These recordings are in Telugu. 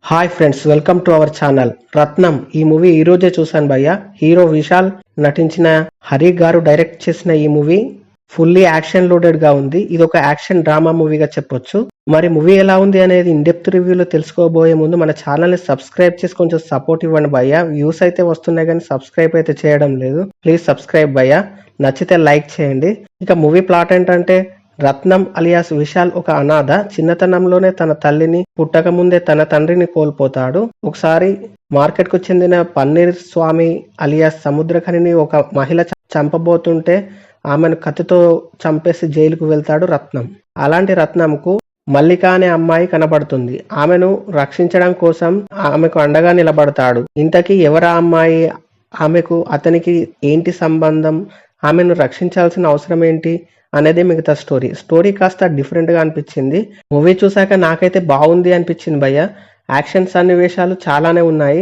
Hi friends, welcome to our channel. Rathnam ఈ మూవీ ఈ రోజే చూశాను భయ్య. హీరో విశాల్ నటించిన, హరి గారు డైరెక్ట్ చేసిన ఈ మూవీ ఫుల్లీ యాక్షన్ లోడెడ్ గా ఉంది. ఇది ఒక యాక్షన్ డ్రామా మూవీగా చెప్పొచ్చు. మరి మూవీ ఎలా ఉంది అనేది ఇన్ డెప్త్ రివ్యూలో తెలుసుకోబోయే ముందు మన ఛానల్ ని సబ్స్క్రైబ్ చేసి కొంచెం సపోర్ట్ ఇవ్వండి భయ్య. వ్యూస్ అయితే వస్తున్నాయి కానీ సబ్స్క్రైబ్ అయితే చేయడం లేదు. ప్లీజ్ సబ్స్క్రైబ్ భయ్య. నచ్చితే లైక్ చేయండి. ఇక మూవీ ప్లాట్ ఏంటంటే, రత్నం అలియాస్ విశాల్ ఒక అనాథ. చిన్నతనంలోనే తన తల్లిని, పుట్టక ముందే తన తండ్రిని కోల్పోతాడు. ఒకసారి మార్కెట్ కు చెందిన పన్నీర్ స్వామి అలియాస్ సముద్రఖనిని ఒక మహిళ చంపబోతుంటే ఆమెను కత్తితో చంపేసి జైలుకు వెళ్తాడు రత్నం. అలాంటి రత్నంకు మల్లిక అనే అమ్మాయి కనబడుతుంది. ఆమెను రక్షించడం కోసం ఆమెకు అండగా నిలబడతాడు. ఇంతకీ ఎవరా అమ్మాయి, ఆమెకు అతనికి ఏంటి సంబంధం, ఆమెను రక్షించాల్సిన అవసరం ఏంటి అనేది మిగతా స్టోరీ కాస్త డిఫరెంట్ గా అనిపించింది. మూవీ చూసాక నాకైతే బాగుంది అనిపించింది భయ్య. యాక్షన్ సన్నివేశాలు చాలానే ఉన్నాయి.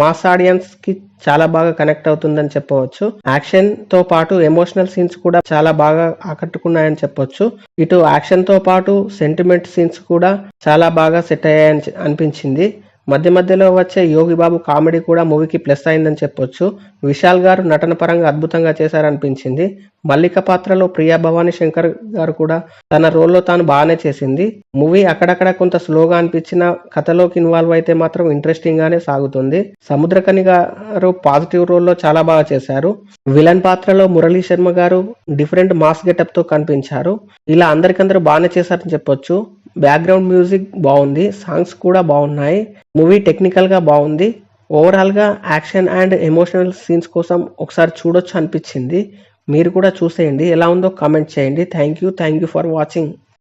మాస్ ఆడియన్స్ కి చాలా బాగా కనెక్ట్ అవుతుందని చెప్పవచ్చు. యాక్షన్ తో పాటు ఎమోషనల్ సీన్స్ కూడా చాలా బాగా ఆకట్టుకున్నాయని చెప్పొచ్చు. ఇటు యాక్షన్ తో పాటు సెంటిమెంట్ సీన్స్ కూడా చాలా బాగా సెట్ అయ్యాయని అనిపించింది. మధ్య మధ్యలో వచ్చే యోగి బాబు కామెడీ కూడా మూవీకి ప్లస్ అయిందని చెప్పొచ్చు. విశాల్ గారు నటన పరంగా అద్భుతంగా చేశారనిపించింది. మల్లిక పాత్రలో ప్రియా భవానీ శంకర్ గారు కూడా తన రోల్లో తాను బాగానే చేసింది. మూవీ అక్కడక్కడ కొంత స్లోగా అనిపించిన కథలోకి ఇన్వాల్వ్ అయితే మాత్రం ఇంట్రెస్టింగ్ గానే సాగుతుంది. సముద్రకని గారు పాజిటివ్ రోల్లో చాలా బాగా చేశారు. విలన్ పాత్రలో మురళీ శర్మ గారు డిఫరెంట్ మాస్ గెటప్ తో కనిపించారు. ఇలా అందరికందరూ బాగానే చేశారని చెప్పొచ్చు. బ్యాక్గ్రౌండ్ మ్యూజిక్ బాగుంది, సాంగ్స్ కూడా బాగున్నాయి. మూవీ టెక్నికల్ గా బాగుంది. ఓవరాల్ గా యాక్షన్ అండ్ ఎమోషనల్ సీన్స్ కోసం ఒకసారి చూడొచ్చు అనిపించింది. మీరు కూడా చూసేయండి. ఎలా ఉందో కామెంట్ చేయండి. Thank you for watching.